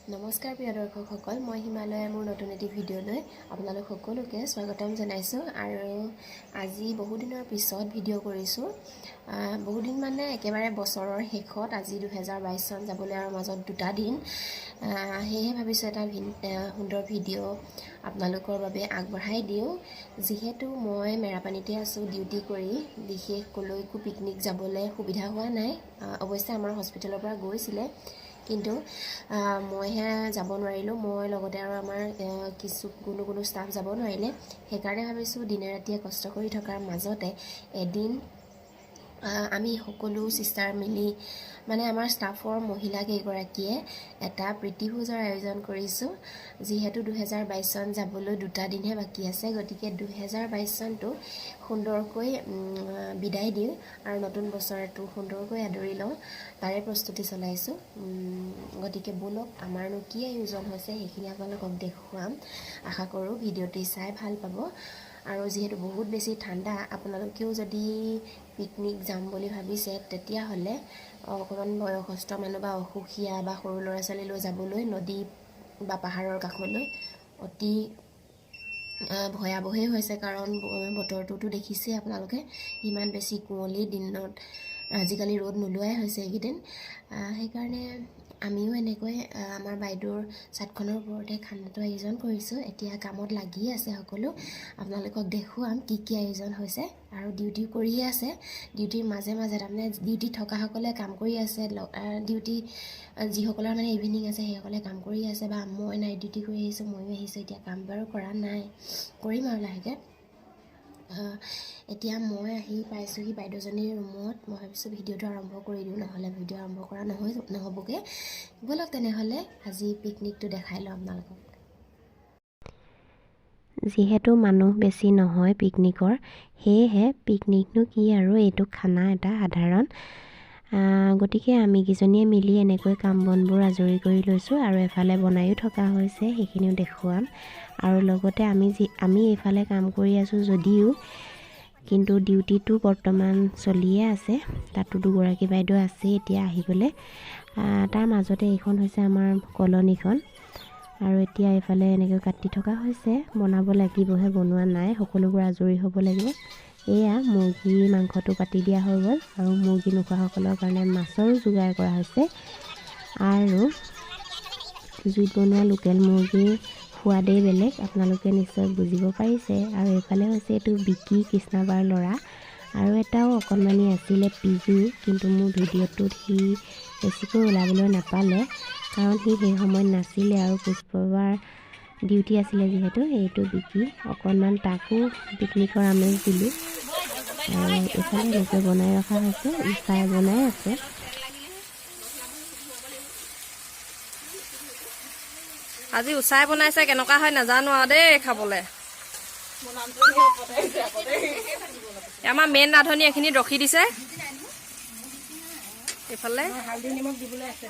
নমস্কাৰ প্ৰিয় দৰ্শকসকল, মই হিমালয়াৰ মোৰ নতুন এটি ভিডিঅ'লৈ আপোনালোক সকলোকে স্বাগতম জনাইছোঁ। আৰু আজি বহুদিনৰ পিছত ভিডিঅ' কৰিছোঁ। বহুদিন মানে একেবাৰে বছৰৰ শেষত, আজি 2022 চন যাবলৈ আৰু মাজত দুটা দিন, সেয়েহে ভাবিছোঁ এটা সুন্দৰ ভিডিঅ' আপোনালোকৰ বাবে আগবঢ়াই দিওঁ। যিহেতু মই মেৰাপানীতে আছোঁ ডিউটি কৰি, বিশেষ কলৈকো পিকনিক যাবলৈ সুবিধা হোৱা নাই। অৱশ্যে আমাৰ হস্পিটেলৰ পৰা গৈছিলে, কিন্তু মইহে যাব নোৱাৰিলোঁ। মই লগতে আৰু আমাৰ কোনো ষ্টাফ যাব নোৱাৰিলে। সেইকাৰণে ভাবিছোঁ দিনে ৰাতিয়ে কষ্ট কৰি থকাৰ মাজতে এদিন আমি সকলো চিষ্টাৰ মিলি, মানে আমাৰ ষ্টাফৰ মহিলা কেইগৰাকীয়ে এটা প্ৰীতি ভোজৰ আয়োজন কৰিছোঁ। যিহেতু 2022 চন যাবলৈ দুটা দিনহে বাকী আছে, গতিকে 2022 চনটো সুন্দৰকৈ বিদায় দিওঁ আৰু নতুন বছৰটো সুন্দৰকৈ আদৰি লওঁ, তাৰে প্ৰস্তুতি চলাইছোঁ। গতিকে ব'লক, আমাৰনো কি আয়োজন হৈছে সেইখিনি আপোনালোকক দেখুৱাম। আশা কৰোঁ ভিডিঅ'টি চাই ভাল পাব। আৰু যিহেতু বহুত বেছি ঠাণ্ডা, আপোনালোকেও যদি পিকনিক যাম বুলি ভাবিছে, তেতিয়াহ'লে অকণমান বয়সস্থ মানুহ বা অসুখীয়া বা সৰু ল'ৰা ছোৱালী লৈ যাবলৈ নদী বা পাহাৰৰ কাষলৈ অতি ভয়াৱহেই হৈছে। কাৰণ বতৰটোতো দেখিছে আপোনালোকে, ইমান বেছি কুঁৱলী, দিনত আজিকালি ৰ'দ নোলোৱাই হৈছে এইকেইদিন। সেইকাৰণে আমিও এনেকৈ আমাৰ বাইদেউৰ চাটখনৰ ওপৰতে খানাটো আয়োজন কৰিছোঁ। এতিয়া কামত লাগি আছে সকলো, আপোনালোকক দেখুৱাম কি কি আয়োজন হৈছে। আৰু ডিউটি কৰিয়ে আছে, ডিউটিৰ মাজে মাজে তাৰমানে ডিউটি থকাসকলে কাম কৰি আছে, ডিউটি যিসকলৰ মানে ইভিনিং আছে সেইসকলে কাম কৰি আছে, বা মই নাইট ডিউটি কৰি আহিছোঁ, ময়ো আহিছোঁ। এতিয়া কাম বাৰু কৰা নাই, কৰিম আৰু লাহেকৈ। এতিয়া মই আহি পাইছোঁহি বাইদেউজনীৰ ৰুমত। মই ভাবিছোঁ ভিডিঅ'টো আৰম্ভ কৰি দিওঁ, নহ'লে ভিডিঅ' আৰম্ভ কৰা নহ'বগৈ। ব'লক তেনেহ'লে আজি পিকনিকটো দেখাই লওঁ আপোনালোকক। যিহেতু মানুহ বেছি নহয় পিকনিকৰ, সেয়েহে পিকনিকনো কি আৰু, এইটো খানা এটা সাধাৰণ। গতিকে আমি কেইজনীয়ে মিলি এনেকৈ কাম বনবোৰ আজৰি কৰি লৈছোঁ, আৰু এফালে বনায়ো থকা হৈছে, সেইখিনিও দেখুৱাম। আৰু লগতে আমি এইফালে কাম কৰি আছোঁ যদিও, কিন্তু ডিউটিটো বৰ্তমান চলিয়ে আছে। তাতো দুগৰাকী বাইদেউ আছে এতিয়া আহিবলৈ। তাৰ মাজতে এইখন হৈছে আমাৰ কলনীখন, আৰু এতিয়া এইফালে এনেকৈ কাটি থকা হৈছে। বনাব লাগিবহে, বনোৱা নাই, সকলোবোৰ আজৰি হ'ব লাগিব। এয়া মুৰ্গীৰ মাংসটো কাটি দিয়া হৈ গ'ল, আৰু মুৰ্গী নোখোৱাসকলৰ কাৰণে মাছৰো যোগাৰ কৰা হৈছে। আৰু জুইত বনোৱা লোকেল মুৰ্গীৰ সোৱাদেই বেলেগ, আপোনালোকে নিশ্চয় বুজিব পাৰিছে। আৰু এইফালে হৈছে এইটো বিকি, কৃষ্ণাবাৰ ল'ৰা, আৰু এটাও অকণমানি আছিলে পিজু, কিন্তু মোৰ ভিডিঅ'টোত সি বেছিকৈ ওলাবলৈ নাপালে, কাৰণ সি সেই সময়ত নাছিলে আৰু পুষ্পবাৰ ডিউটি আছিলে। যিহেতু এইটো বিকি, অকণমান তাকো পিকনিকৰ আমেজ দিলোঁ। আৰু এইফালে এনেকৈ বনাই ৰখা হৈছে, চাই বনাই আছে। আজি উচাই বনাইছে, কেনেকুৱা হয় নাজানো আৰু দেই খাবলৈ। আমাৰ মেইন ৰান্ধনি এইখিনিত ৰখি দিছে। এইফালে হালধি নিমখ দিবলৈ আছে।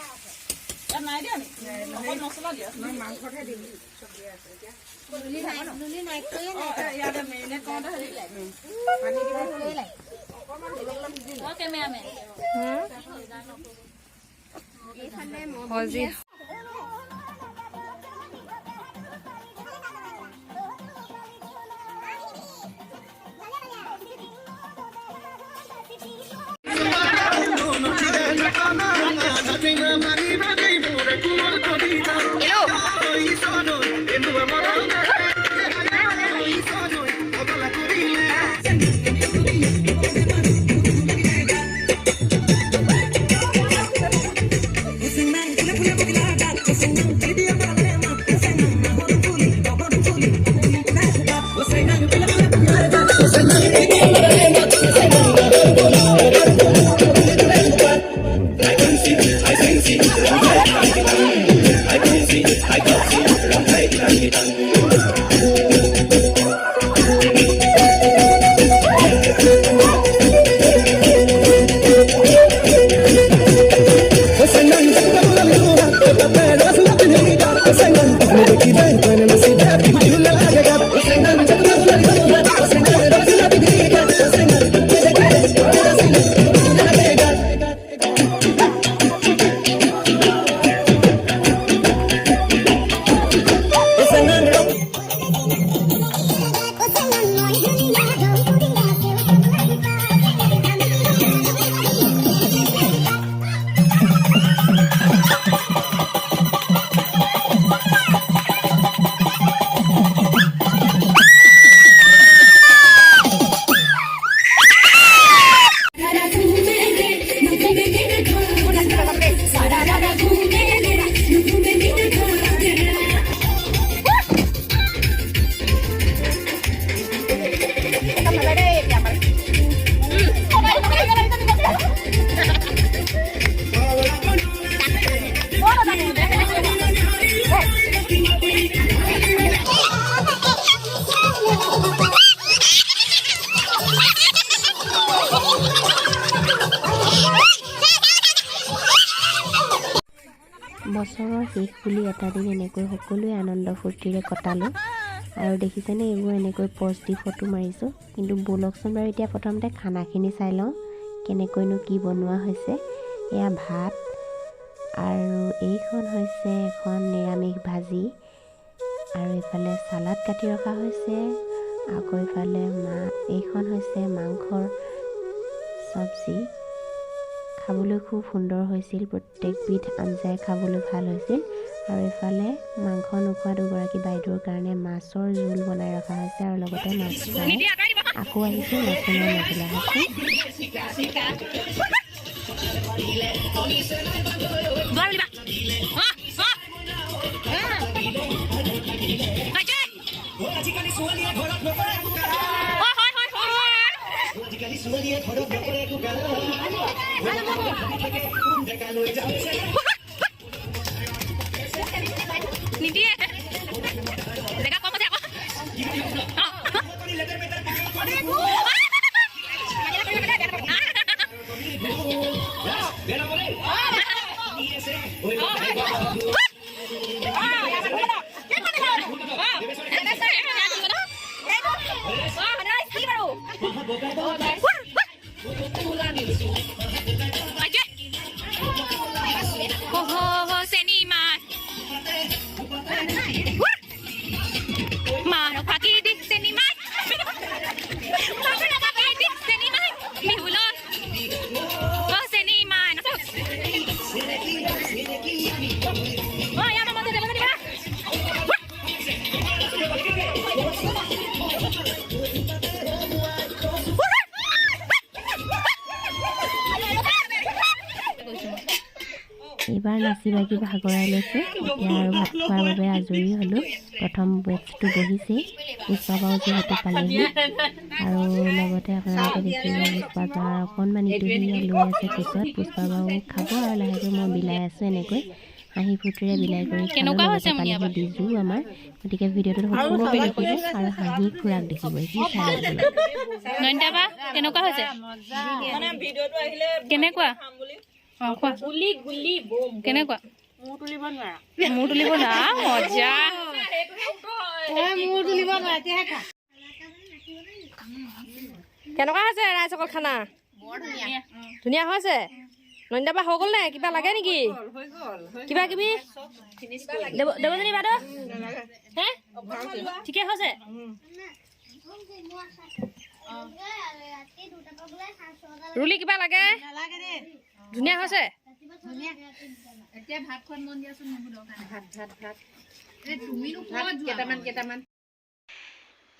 বছৰৰ শেষ বুলি এটা দিন এনেকৈ সকলোৱে আনন্দ ফূৰ্তিৰে কটালোঁ। আৰু দেখিছেনে এইবোৰ এনেকৈ পষ্ট দি ফটো মাৰিছোঁ। কিন্তু ব'লকচোন বাৰু এতিয়া প্ৰথমতে খানাখিনি চাই লওঁ কেনেকৈনো কি বনোৱা হৈছে। এয়া ভাত আৰু এইখন হৈছে এখন নিৰামিষ ভাজি আৰু এইফালে চালাড কাটি ৰখা হৈছে। আকৌ এইফালে এইখন হৈছে মাংসৰ চব্জি। খাবলৈ খুব সুন্দৰ হৈছিল, প্ৰত্যেকবিধ আঞ্জাই খাবলৈ ভাল হৈছিল। আৰু এইফালে মাংস নোখোৱা দুগৰাকী বাইদেউৰ কাৰণে মাছৰ জোল বনাই ৰখা হৈছে আৰু লগতে মাছ ফ্ৰাই। আকৌ আহিছে ৰচুনৰ মছলা হৈছে। এইবাৰ নাচি বাগি ভাগৰাই লৈছোঁ। এতিয়া আৰু ভাত খোৱাৰ বাবে আজৰি হ'লোঁ। প্ৰথম বেটছটো বহিছেই, পুষ্পাবাও যিহেতু পালেহি আৰু লগতে আপোনালোকে দেখিলে পুষ্পাবাৰ অকণমানিটো সি লৈ আছে কোচত। পুষ্পাবাও খাব আৰু লাহেকৈ মই বিলাই আছোঁ এনেকৈ হাঁহি ফূৰ্তিৰে বিলাই কৰি পালেহি ডিজু আমাৰ। গতিকে ভিডিঅ'টোত সকলোকে দেখিব আৰু হাঁহি খুৰাক দেখিব। সি চাই কেনেকুৱা হৈছে কেনেকুৱা কেনেকুৱা মূৰ তুলিব নোৱাৰা মজা কেনেকুৱা হৈছে ৰাইজসকল খানা? ধুনীয়া হৈছে। নন্দাবা হৈ গ'ল নে কিবা লাগে নেকি? কিবা কিবি দেৱজনী বাইদেউ হে ঠিকে হৈছে? ৰুলি কিবা লাগে? ধুনীয়া হৈছে।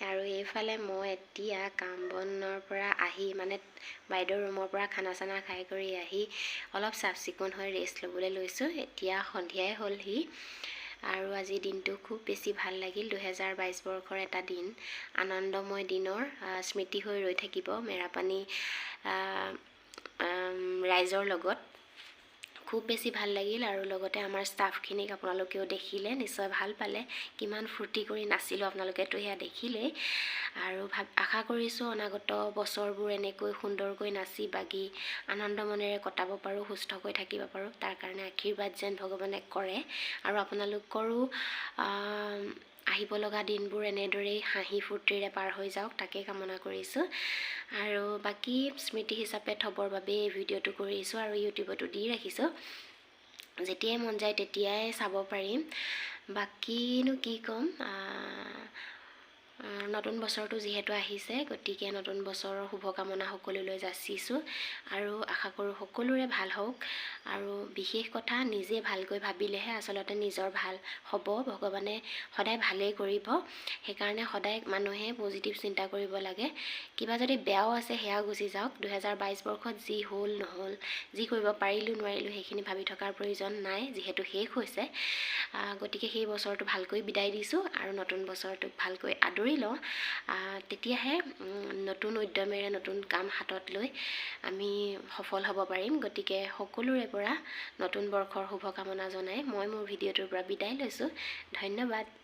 আৰু এইফালে মই এতিয়া কাম বনৰ পৰা আহি মানে বাইদেউৰ ৰুমৰ পৰা খানা চানা খাই কৰি আহি অলপ চাফ চিকুণ হৈ ৰেষ্ট ল'বলৈ লৈছোঁ। এতিয়া সন্ধিয়াই হ'লহি আৰু আজিৰ দিনটো খুব বেছি ভাল লাগিল। 2022 বৰ্ষৰ এটা দিন, আনন্দময় দিনৰ স্মৃতি হৈ ৰৈ থাকিব মেৰাপানী ৰাইজৰ লগত। খুব বেছি ভাল লাগিল আৰু লগতে আমাৰ ষ্টাফখিনিক আপোনালোকেও দেখিলে, নিশ্চয় ভাল পালে। কিমান ফূৰ্তি কৰি নাচিলোঁ আপোনালোকেতো সেয়া দেখিলেই। আৰু আশা কৰিছোঁ অনাগত বছৰবোৰ এনেকৈ সুন্দৰকৈ নাচি বাগি আনন্দ মনেৰে কটাব পাৰোঁ, সুস্থকৈ থাকিব পাৰোঁ। তাৰ কাৰণে আশীৰ্বাদ যেন ভগৱানে কৰে আৰু আপোনালোকৰো আহিব লগা দিনবোৰ এনেদৰেই হাঁহি ফূৰ্তিৰে পাৰ হৈ যাওক, তাকেই কামনা কৰিছোঁ। আৰু বাকী স্মৃতি হিচাপে থবৰ বাবে এই ভিডিঅ'টো কৰিছোঁ আৰু ইউটিউবতো দি ৰাখিছোঁ। যেতিয়াই মন যায় তেতিয়াই চাব পাৰিম। বাকীনো কি ক'ম, নতুন বছৰটো যিহেতু আহিছে, গতিকে নতুন বছৰৰ শুভকামনা সকলোলৈ যাচিছোঁ আৰু আশা কৰোঁ সকলোৰে ভাল হওক। আৰু বিশেষ কথা, নিজে ভালকৈ ভাবিলেহে আচলতে নিজৰ ভাল হ'ব। ভগৱানে সদায় ভালেই কৰিব, সেইকাৰণে সদায় মানুহে পজিটিভ চিন্তা কৰিব লাগে। কিবা যদি বেয়াও আছে সেয়াও গুচি যাওক। 2022 বৰ্ষত যি হ'ল নহ'ল, যি কৰিব পাৰিলোঁ নোৱাৰিলোঁ সেইখিনি ভাবি থকাৰ প্ৰয়োজন নাই, যিহেতু শেষ হৈছে। গতিকে সেই বছৰটো ভালকৈ বিদায় দিছোঁ আৰু নতুন বছৰটোক ভালকৈ আদৰি লওঁ। তেতিয়াহে নতুন উদ্যমেৰে নতুন কাম হাতত লৈ আমি সফল হ'ব পাৰিম। গতিকে সকলোৰে পৰা নতুন বৰ্ষৰ শুভকামনা জনাই মই মোৰ ভিডিঅ'টোৰ পৰা বিদায় লৈছোঁ। ধন্যবাদ।